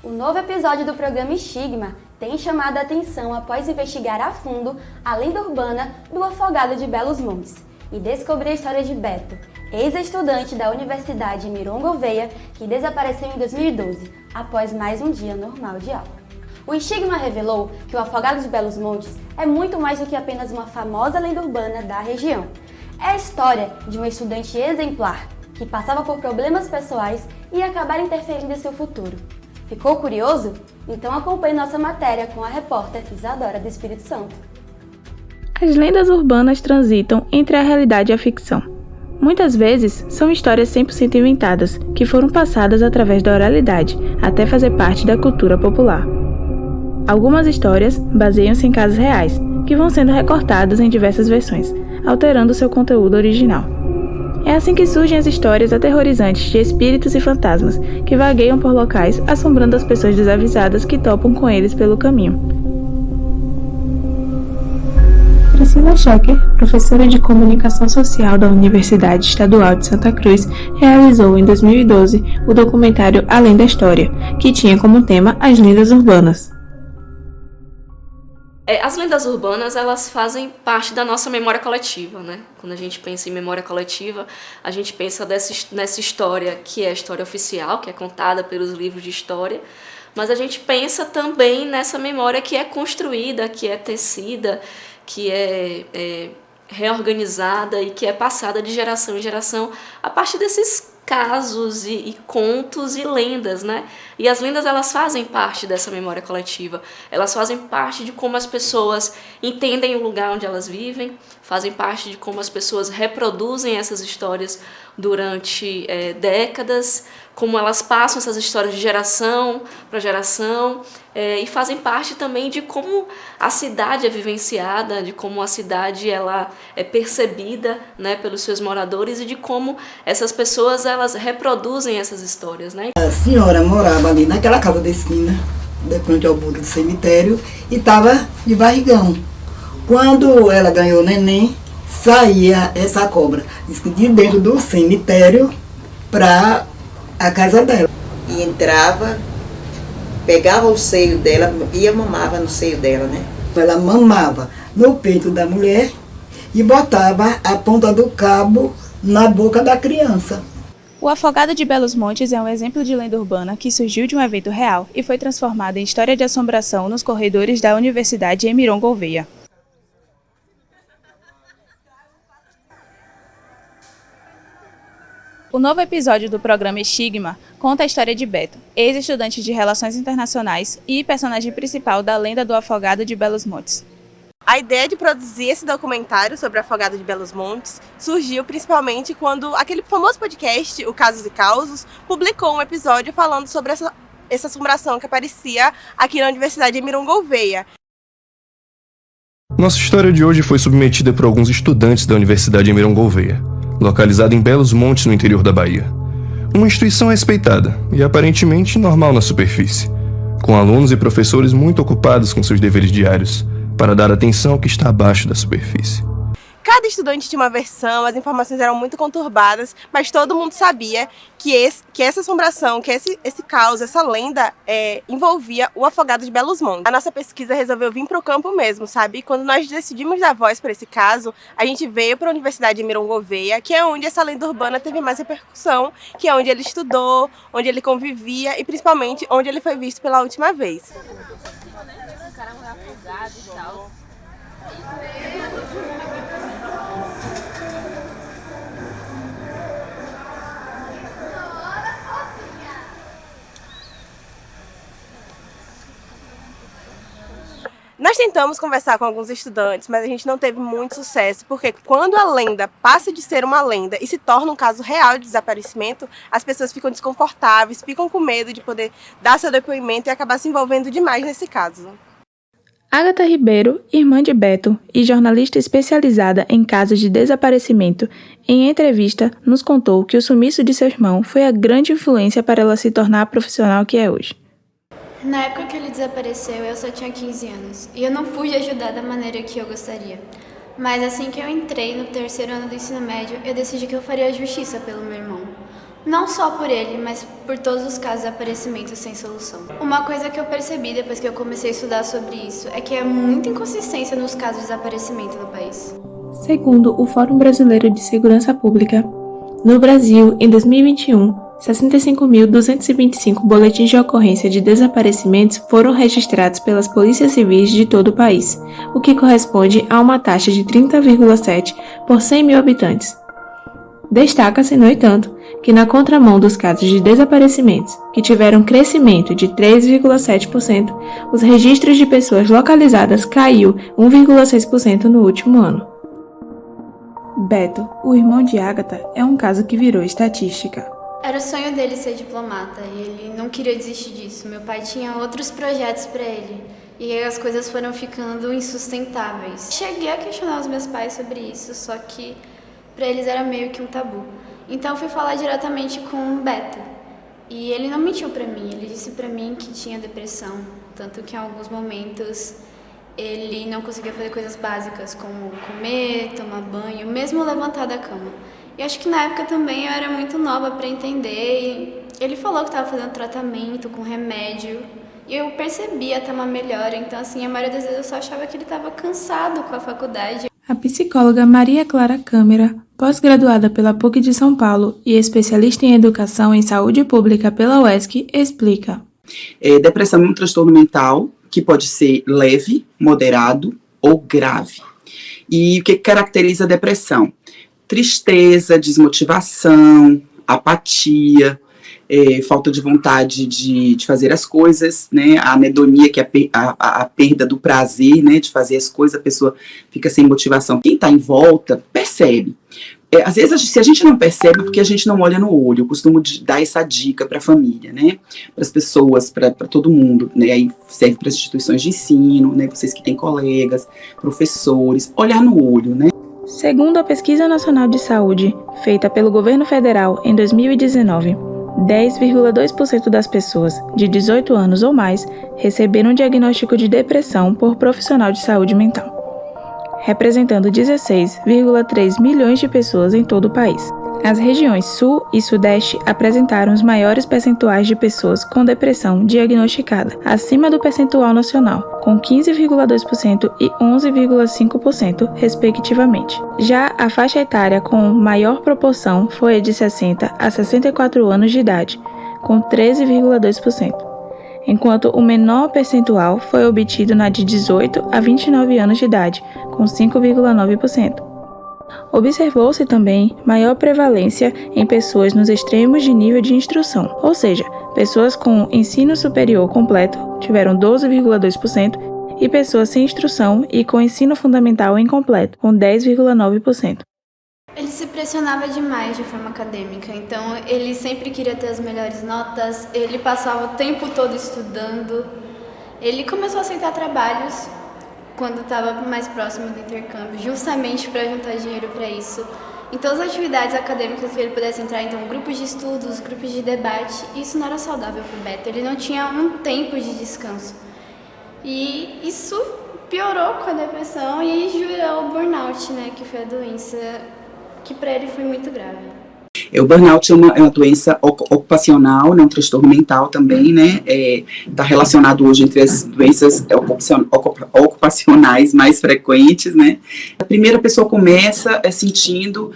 O novo episódio do programa Estigma tem chamado a atenção após investigar a fundo a lenda urbana do afogado de Belos Montes e descobrir a história de Beto, ex-estudante da Universidade Miron Gouveia, que desapareceu em 2012, após mais um dia normal de aula. O Estigma revelou que o afogado de Belos Montes é muito mais do que apenas uma famosa lenda urbana da região. É a história de um estudante exemplar que passava por problemas pessoais e acabaram interferindo em seu futuro. Ficou curioso? Então acompanhe nossa matéria com a repórter Isadora do Espírito Santo. As lendas urbanas transitam entre a realidade e a ficção. Muitas vezes são histórias 100% inventadas, que foram passadas através da oralidade, até fazer parte da cultura popular. Algumas histórias baseiam-se em casos reais, que vão sendo recortados em diversas versões, alterando seu conteúdo original. É assim que surgem as histórias aterrorizantes de espíritos e fantasmas que vagueiam por locais, assombrando as pessoas desavisadas que topam com eles pelo caminho. Priscila Schecker, professora de Comunicação Social da Universidade Estadual de Santa Cruz, realizou em 2012 o documentário Além da História, que tinha como tema as lendas urbanas. As lendas urbanas, elas fazem parte da nossa memória coletiva, né? Quando a gente pensa em memória coletiva, a gente pensa nessa história que é a história oficial, que é contada pelos livros de história, mas a gente pensa também nessa memória que é construída, que é tecida, que é reorganizada e que é passada de geração em geração a partir desses casos e contos e lendas, né? E as lendas, elas fazem parte dessa memória coletiva, elas fazem parte de como as pessoas entendem o lugar onde elas vivem, fazem parte de como as pessoas reproduzem essas histórias durante décadas, como elas passam essas histórias de geração para geração, e fazem parte também de como a cidade é vivenciada, de como a cidade ela é percebida, né, pelos seus moradores e de como essas pessoas elas reproduzem essas histórias, né? A senhora morava ali naquela casa da esquina, de frente ao muro do cemitério, e estava de barrigão. Quando ela ganhou o neném, saía essa cobra de dentro do cemitério para a casa dela. E entrava, pegava o seio dela, ia mamava no seio dela, né? Ela mamava no peito da mulher e botava a ponta do cabo na boca da criança. O afogado de Belos Montes é um exemplo de lenda urbana que surgiu de um evento real e foi transformado em história de assombração nos corredores da Universidade Miron Gouveia. O novo episódio do programa Estigma conta a história de Beto, ex-estudante de Relações Internacionais e personagem principal da lenda do afogado de Belos Montes. A ideia de produzir esse documentário sobre o afogado de Belos Montes surgiu principalmente quando aquele famoso podcast, o Casos e Causos, publicou um episódio falando sobre essa assombração que aparecia aqui na Universidade Miron Gouveia. Nossa história de hoje foi submetida por alguns estudantes da Universidade Miron Gouveia, localizada em Belos Montes, no interior da Bahia. Uma instituição respeitada e aparentemente normal na superfície, com alunos e professores muito ocupados com seus deveres diários, para dar atenção ao que está abaixo da superfície. Cada estudante tinha uma versão, as informações eram muito conturbadas, mas todo mundo sabia que essa assombração, que esse caos, essa lenda envolvia o afogado de Belos Montes. A nossa pesquisa resolveu vir para o campo mesmo, sabe? E quando nós decidimos dar voz para esse caso, a gente veio para a Universidade Miron Gouveia, que é onde essa lenda urbana teve mais repercussão, que é onde ele estudou, onde ele convivia e principalmente onde ele foi visto pela última vez. Nós tentamos conversar com alguns estudantes, mas a gente não teve muito sucesso, porque quando a lenda passa de ser uma lenda e se torna um caso real de desaparecimento, as pessoas ficam desconfortáveis, ficam com medo de poder dar seu depoimento e acabar se envolvendo demais nesse caso. Agatha Ribeiro, irmã de Beto e jornalista especializada em casos de desaparecimento, em entrevista nos contou que o sumiço de seu irmão foi a grande influência para ela se tornar a profissional que é hoje. Na época que ele desapareceu, eu só tinha 15 anos e eu não pude ajudar da maneira que eu gostaria. Mas assim que eu entrei no terceiro ano do ensino médio, eu decidi que eu faria justiça pelo meu irmão. Não só por ele, mas por todos os casos de desaparecimento sem solução. Uma coisa que eu percebi depois que eu comecei a estudar sobre isso é que há muita inconsistência nos casos de desaparecimento no país. Segundo o Fórum Brasileiro de Segurança Pública, no Brasil, em 2021, 65.225 boletins de ocorrência de desaparecimentos foram registrados pelas polícias civis de todo o país, o que corresponde a uma taxa de 30,7 por 100 mil habitantes. Destaca-se, no entanto, que na contramão dos casos de desaparecimentos, que tiveram crescimento de 3,7%, os registros de pessoas localizadas caiu 1,6% no último ano. Beto, o irmão de Agatha, é um caso que virou estatística. Era o sonho dele ser diplomata e ele não queria desistir disso. Meu pai tinha outros projetos para ele e aí as coisas foram ficando insustentáveis. Cheguei a questionar os meus pais sobre isso, só que para eles era meio que um tabu. Então eu fui falar diretamente com o Beto e ele não mentiu para mim. Ele disse para mim que tinha depressão, tanto que em alguns momentos ele não conseguia fazer coisas básicas como comer, tomar banho, mesmo levantar da cama. E acho que na época também eu era muito nova para entender. E ele falou que estava fazendo tratamento com remédio. E eu percebi até uma melhora. Então, assim, a maioria das vezes eu só achava que ele estava cansado com a faculdade. A psicóloga Maria Clara Câmara, pós-graduada pela PUC de São Paulo e especialista em educação em saúde pública pela UESC, explica. Depressão é um transtorno mental que pode ser leve, moderado ou grave. E o que caracteriza a depressão? Tristeza, desmotivação, apatia, falta de vontade de fazer as coisas, né? A anedonia, que é a perda do prazer, né? De fazer as coisas, a pessoa fica sem motivação. Quem está em volta percebe. Às vezes, se a gente não percebe, é porque a gente não olha no olho. Eu costumo dar essa dica para a família, né? Para as pessoas, para todo mundo, né? Aí serve para as instituições de ensino, né? Vocês que têm colegas, professores, olhar no olho, né? Segundo a Pesquisa Nacional de Saúde, feita pelo governo federal em 2019, 10,2% das pessoas de 18 anos ou mais receberam diagnóstico de depressão por profissional de saúde mental, representando 16,3 milhões de pessoas em todo o país. As regiões Sul e Sudeste apresentaram os maiores percentuais de pessoas com depressão diagnosticada, acima do percentual nacional, com 15,2% e 11,5%, respectivamente. Já a faixa etária com maior proporção foi a de 60 a 64 anos de idade, com 13,2%, enquanto o menor percentual foi obtido na de 18 a 29 anos de idade, com 5,9%. Observou-se também maior prevalência em pessoas nos extremos de nível de instrução, ou seja, pessoas com ensino superior completo tiveram 12,2% e pessoas sem instrução e com ensino fundamental incompleto, com 10,9%. Ele se pressionava demais de forma acadêmica, então ele sempre queria ter as melhores notas, ele passava o tempo todo estudando. Ele começou a aceitar trabalhos quando estava mais próximo do intercâmbio, justamente para juntar dinheiro para isso. Em todas as atividades acadêmicas que ele pudesse entrar, então grupos de estudos, grupos de debate, isso não era saudável para o Beto, ele não tinha um tempo de descanso. E isso piorou com a depressão e gerou o burnout, né, que foi a doença que para ele foi muito grave. O burnout é uma doença ocupacional, né, um transtorno mental também, né, está relacionado hoje entre as doenças ocupacionais mais frequentes, né. A primeira pessoa começa sentindo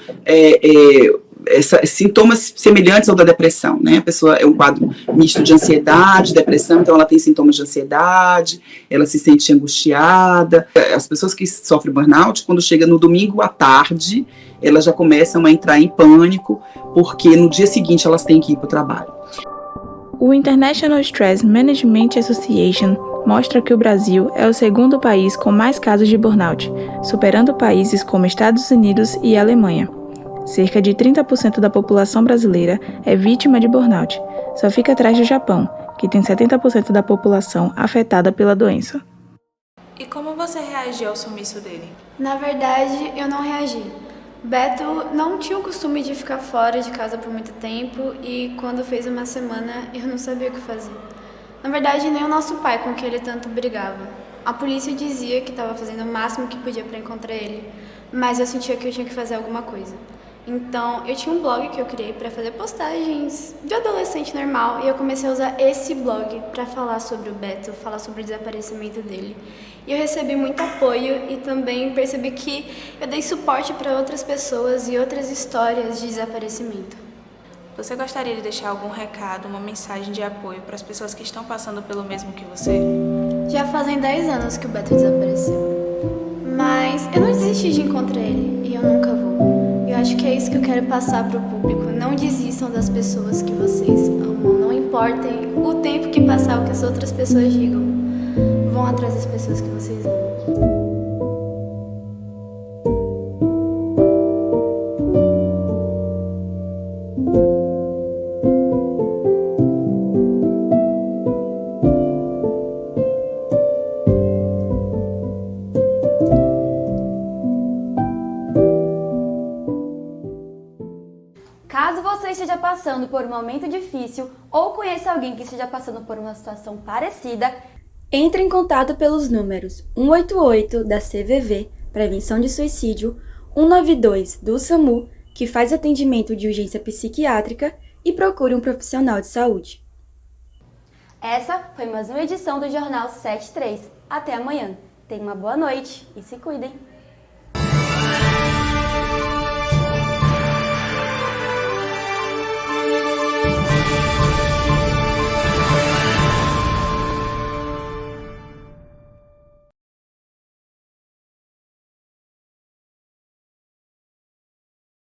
sintomas semelhantes ao da depressão, né, a pessoa é um quadro misto de ansiedade, depressão, então ela tem sintomas de ansiedade, ela se sente angustiada. As pessoas que sofrem burnout, quando chega no domingo à tarde, elas já começam a entrar em pânico, porque no dia seguinte elas têm que ir para o trabalho. O International Stress Management Association mostra que o Brasil é o segundo país com mais casos de burnout, superando países como Estados Unidos e Alemanha. Cerca de 30% da população brasileira é vítima de burnout, só fica atrás do Japão, que tem 70% da população afetada pela doença. E como você reagiu ao sumiço dele? Na verdade, eu não reagi. Beto não tinha o costume de ficar fora de casa por muito tempo e quando fez uma semana eu não sabia o que fazer. Na verdade, nem o nosso pai com quem ele tanto brigava. A polícia dizia que estava fazendo o máximo que podia para encontrar ele, mas eu sentia que eu tinha que fazer alguma coisa. Então, eu tinha um blog que eu criei para fazer postagens de adolescente normal e eu comecei a usar esse blog para falar sobre o Beto, falar sobre o desaparecimento dele. E eu recebi muito apoio e também percebi que eu dei suporte para outras pessoas e outras histórias de desaparecimento. Você gostaria de deixar algum recado, uma mensagem de apoio para as pessoas que estão passando pelo mesmo que você? Já fazem 10 anos que o Beto desapareceu, mas eu não desisti de encontrar ele e eu nunca vou. Eu acho que é isso que eu quero passar para o público. Não desistam das pessoas que vocês amam. Não importem o tempo que passar, o que as outras pessoas digam. Vão atrás das pessoas que vocês amam. Caso você esteja passando por um momento difícil ou conheça alguém que esteja passando por uma situação parecida, entre em contato pelos números 188 da CVV, Prevenção de Suicídio, 192 do SAMU, que faz atendimento de urgência psiquiátrica, e procure um profissional de saúde. Essa foi mais uma edição do Jornal 73. Até amanhã. Tenham uma boa noite e se cuidem!